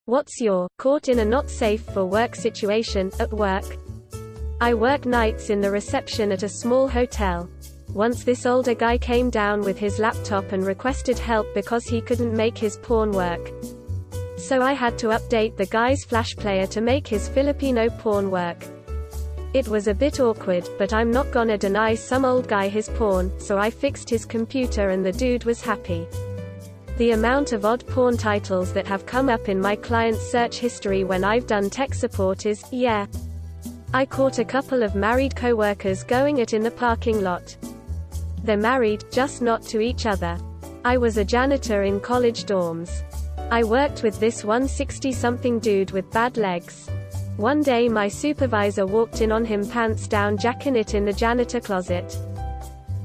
What's your caught in a not safe for work situation at work? I work nights in the reception at a small hotel. Once this older guy came down with his laptop and requested help because he couldn't make his porn work. So I had to update the guy's flash player to make his Filipino porn work. It was a bit awkward, but I'm not gonna deny some old guy his porn, so I fixed his computer and the dude was happy. The amount of odd porn titles that have come up in my client's search history when I've done tech support is, yeah. I caught a couple of married co-workers going it in the parking lot. They're married, just not to each other. I was a janitor in college dorms. I worked with this 160-something dude with bad legs. One day my supervisor walked in on him pants down jacking it in the janitor closet.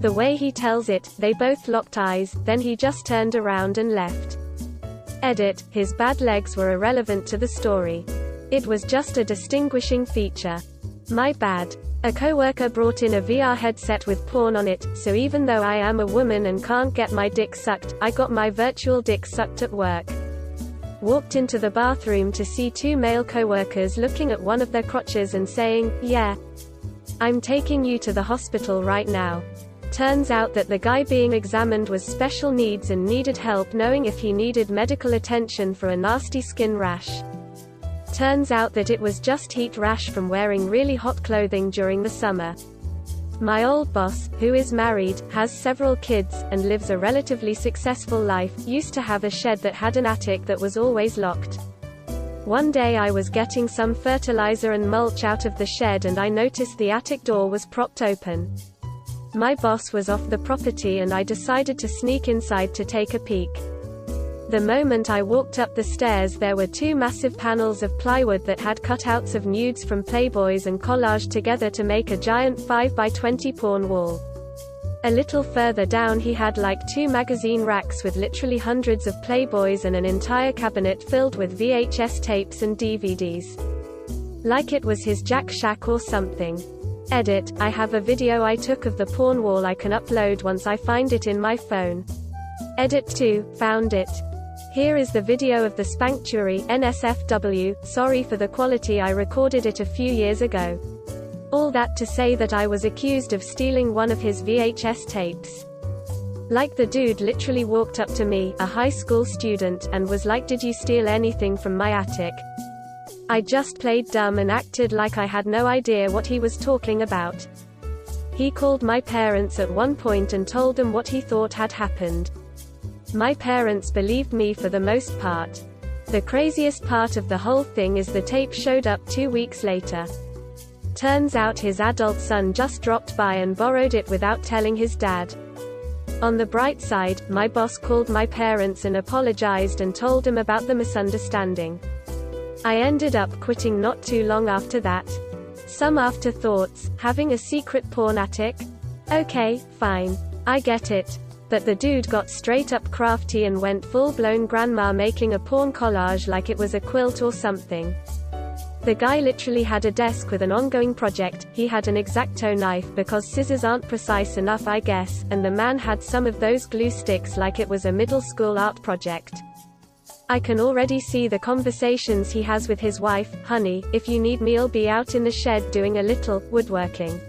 The way he tells it, they both locked eyes, then he just turned around and left. Edit, his bad legs were irrelevant to the story. It was just a distinguishing feature. My bad. A coworker brought in a VR headset with porn on it, so even though I am a woman and can't get my dick sucked, I got my virtual dick sucked at work. Walked into the bathroom to see two male coworkers looking at one of their crotches and saying, "Yeah, I'm taking you to the hospital right now." Turns out that the guy being examined was special needs and needed help knowing if he needed medical attention for a nasty skin rash. Turns out that it was just heat rash from wearing really hot clothing during the summer. My old boss, who is married, has several kids, and lives a relatively successful life, used to have a shed that had an attic that was always locked. One day I was getting some fertilizer and mulch out of the shed and I noticed the attic door was propped open. My boss was off the property and I decided to sneak inside to take a peek. The moment I walked up the stairs there were two massive panels of plywood that had cutouts of nudes from Playboys and collaged together to make a giant 5x20 porn wall. A little further down he had like two magazine racks with literally hundreds of Playboys and an entire cabinet filled with VHS tapes and DVDs. Like it was his Jack Shack or something. Edit, I have a video I took of the porn wall I can upload once I find it in my phone. Edit 2, found it. Here is the video of the Spanctuary, NSFW, sorry for the quality I recorded it a few years ago. All that to say that I was accused of stealing one of his VHS tapes. Like the dude literally walked up to me, a high school student, and was like, "Did you steal anything from my attic?" I just played dumb and acted like I had no idea what he was talking about. He called my parents at one point and told them what he thought had happened. My parents believed me for the most part. The craziest part of the whole thing is the tape showed up 2 weeks later. Turns out his adult son just dropped by and borrowed it without telling his dad. On the bright side, my boss called my parents and apologized and told them about the misunderstanding. I ended up quitting not too long after that. Some afterthoughts, having a secret porn attic? Okay, fine. I get it. But the dude got straight up crafty and went full-blown grandma making a porn collage like it was a quilt or something. The guy literally had a desk with an ongoing project, he had an X-Acto knife because scissors aren't precise enough I guess, and the man had some of those glue sticks like it was a middle school art project. I can already see the conversations he has with his wife, "Honey, if you need me I'll be out in the shed doing a little woodworking."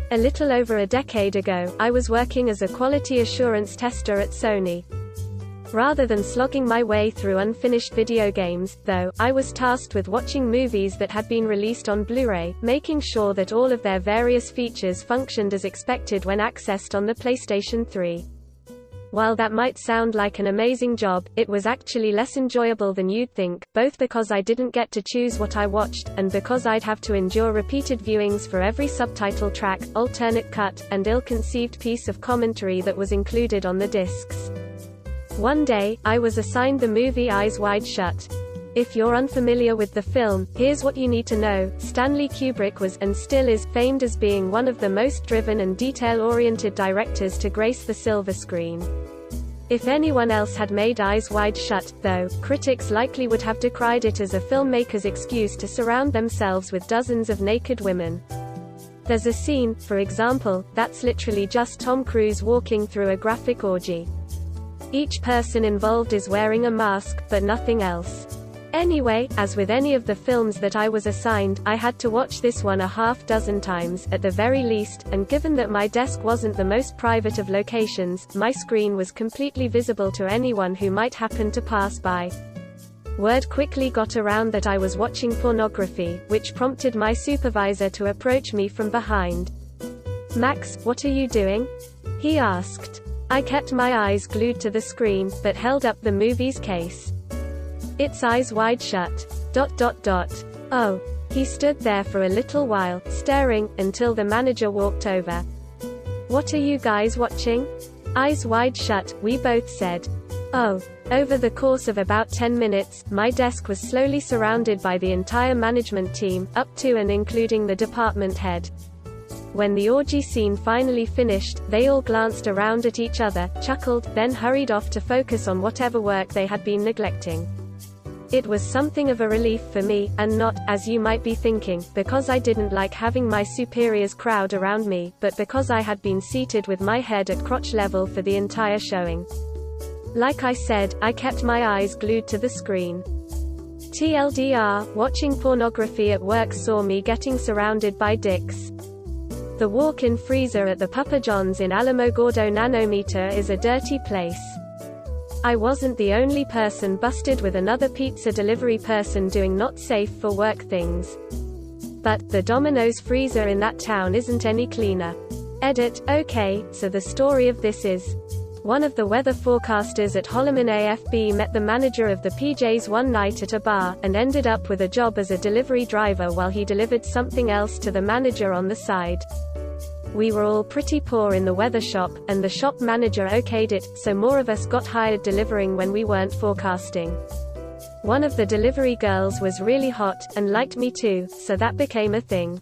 A little over a decade ago, I was working as a quality assurance tester at Sony. Rather than slogging my way through unfinished video games, though, I was tasked with watching movies that had been released on Blu-ray, making sure that all of their various features functioned as expected when accessed on the PlayStation 3. While that might sound like an amazing job, it was actually less enjoyable than you'd think, both because I didn't get to choose what I watched, and because I'd have to endure repeated viewings for every subtitle track, alternate cut, and ill-conceived piece of commentary that was included on the discs. One day, I was assigned the movie Eyes Wide Shut. If you're unfamiliar with the film, here's what you need to know. Stanley Kubrick was, and still is, famed as being one of the most driven and detail-oriented directors to grace the silver screen. If anyone else had made Eyes Wide Shut, though, critics likely would have decried it as a filmmaker's excuse to surround themselves with dozens of naked women. There's a scene, for example, that's literally just Tom Cruise walking through a graphic orgy. Each person involved is wearing a mask, but nothing else. Anyway, as with any of the films that I was assigned, I had to watch this one a half dozen times, at the very least, and given that my desk wasn't the most private of locations, my screen was completely visible to anyone who might happen to pass by. Word quickly got around that I was watching pornography, which prompted my supervisor to approach me from behind. "Max, what are you doing?" he asked. I kept my eyes glued to the screen, but held up the movie's case. "It's eyes wide shut. ... Oh." He stood there for a little while, staring, until the manager walked over. "What are you guys watching?" "Eyes Wide Shut," we both said. "Oh." Over the course of about 10 minutes, my desk was slowly surrounded by the entire management team, up to and including the department head. When the orgy scene finally finished, they all glanced around at each other, chuckled, then hurried off to focus on whatever work they had been neglecting. It was something of a relief for me, and not, as you might be thinking, because I didn't like having my superiors crowd around me, but because I had been seated with my head at crotch level for the entire showing. Like I said, I kept my eyes glued to the screen. TLDR, watching pornography at work saw me getting surrounded by dicks. The walk-in freezer at the Papa John's in Alamogordo Nanometer is a dirty place. I wasn't the only person busted with another pizza delivery person doing not safe for work things. But, the Domino's freezer in that town isn't any cleaner. Edit. Okay, so the story of this is, one of the weather forecasters at Holloman AFB met the manager of the PJs one night at a bar, and ended up with a job as a delivery driver while he delivered something else to the manager on the side. We were all pretty poor in the weather shop, and the shop manager okayed it, so more of us got hired delivering when we weren't forecasting. One of the delivery girls was really hot, and liked me too, so that became a thing.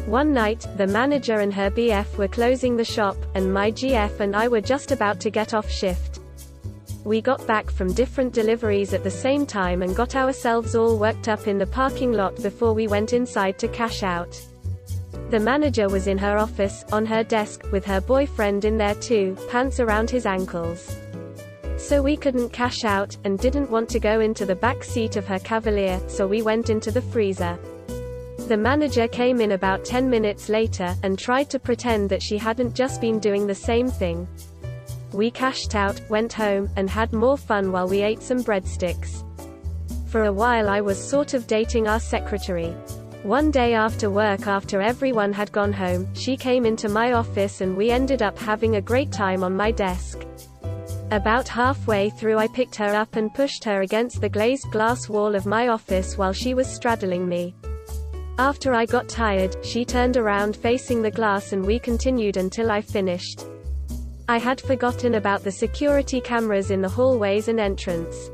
One night, the manager and her BF were closing the shop, and my GF and I were just about to get off shift. We got back from different deliveries at the same time and got ourselves all worked up in the parking lot before we went inside to cash out. The manager was in her office, on her desk, with her boyfriend in there too, pants around his ankles. So we couldn't cash out, and didn't want to go into the back seat of her Cavalier, so we went into the freezer. The manager came in about 10 minutes later, and tried to pretend that she hadn't just been doing the same thing. We cashed out, went home, and had more fun while we ate some breadsticks. For a while I was sort of dating our secretary. One day after work, after everyone had gone home, she came into my office and we ended up having a great time on my desk. About halfway through I picked her up and pushed her against the glazed glass wall of my office while she was straddling me. After I got tired, she turned around facing the glass and we continued until I finished. I had forgotten about the security cameras in the hallways and entrance.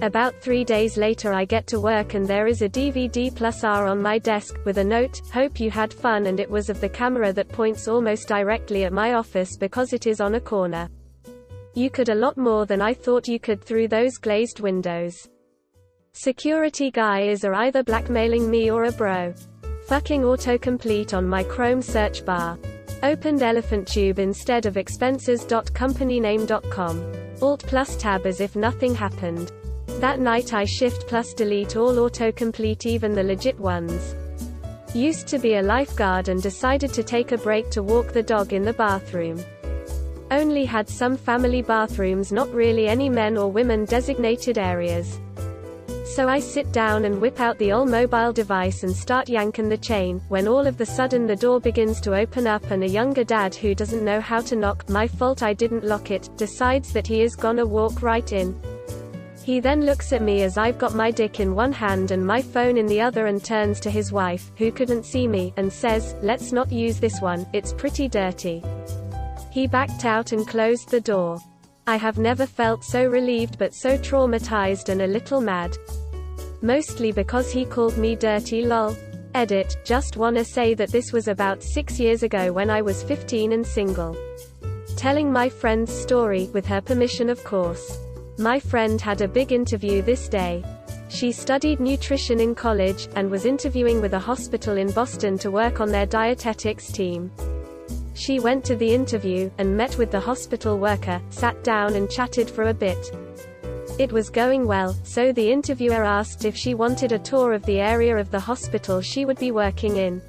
About 3 days later I get to work and there is a DVD+R on my desk, with a note, "Hope you had fun," and it was of the camera that points almost directly at my office because it is on a corner. You could a lot more than I thought you could through those glazed windows. Security guy is either blackmailing me or a bro. Fucking autocomplete on my Chrome search bar. Opened elephant tube instead of expenses.companyname.com. Alt plus tab as if nothing happened. That night I shift plus delete all autocomplete, even the legit ones. Used to be a lifeguard and decided to take a break to walk the dog in the bathroom. Only had some family bathrooms, not really any men or women designated areas. So I sit down and whip out the old mobile device and start yanking the chain, when all of the sudden the door begins to open up and a younger dad who doesn't know how to knock, my fault I didn't lock it, decides that he is gonna walk right in. He then looks at me as I've got my dick in one hand and my phone in the other and turns to his wife, who couldn't see me, and says, "Let's not use this one, it's pretty dirty." He backed out and closed the door. I have never felt so relieved but so traumatized and a little mad. Mostly because he called me dirty, lol. Edit. Just wanna say that this was about 6 years ago when I was 15 and single. Telling my friend's story, with her permission of course. My friend had a big interview this day. She studied nutrition in college, and was interviewing with a hospital in Boston to work on their dietetics team. She went to the interview, and met with the hospital worker, sat down and chatted for a bit. It was going well, so the interviewer asked if she wanted a tour of the area of the hospital she would be working in.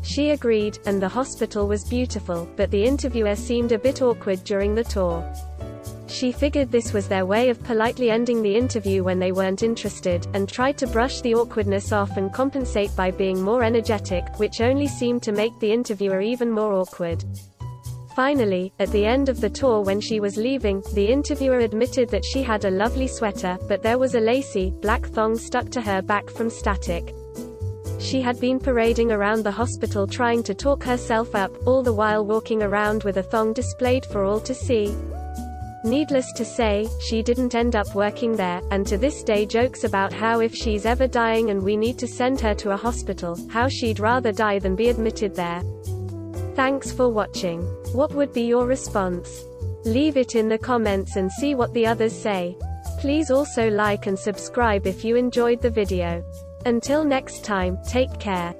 She agreed, and the hospital was beautiful, but the interviewer seemed a bit awkward during the tour. She figured this was their way of politely ending the interview when they weren't interested, and tried to brush the awkwardness off and compensate by being more energetic, which only seemed to make the interviewer even more awkward. Finally, at the end of the tour when she was leaving, the interviewer admitted that she had a lovely sweater, but there was a lacy, black thong stuck to her back from static. She had been parading around the hospital trying to talk herself up, all the while walking around with a thong displayed for all to see. Needless to say, she didn't end up working there, and to this day jokes about how if she's ever dying and we need to send her to a hospital, how she'd rather die than be admitted there. Thanks for watching. What would be your response? Leave it in the comments and see what the others say. Please also like and subscribe if you enjoyed the video. Until next time, take care.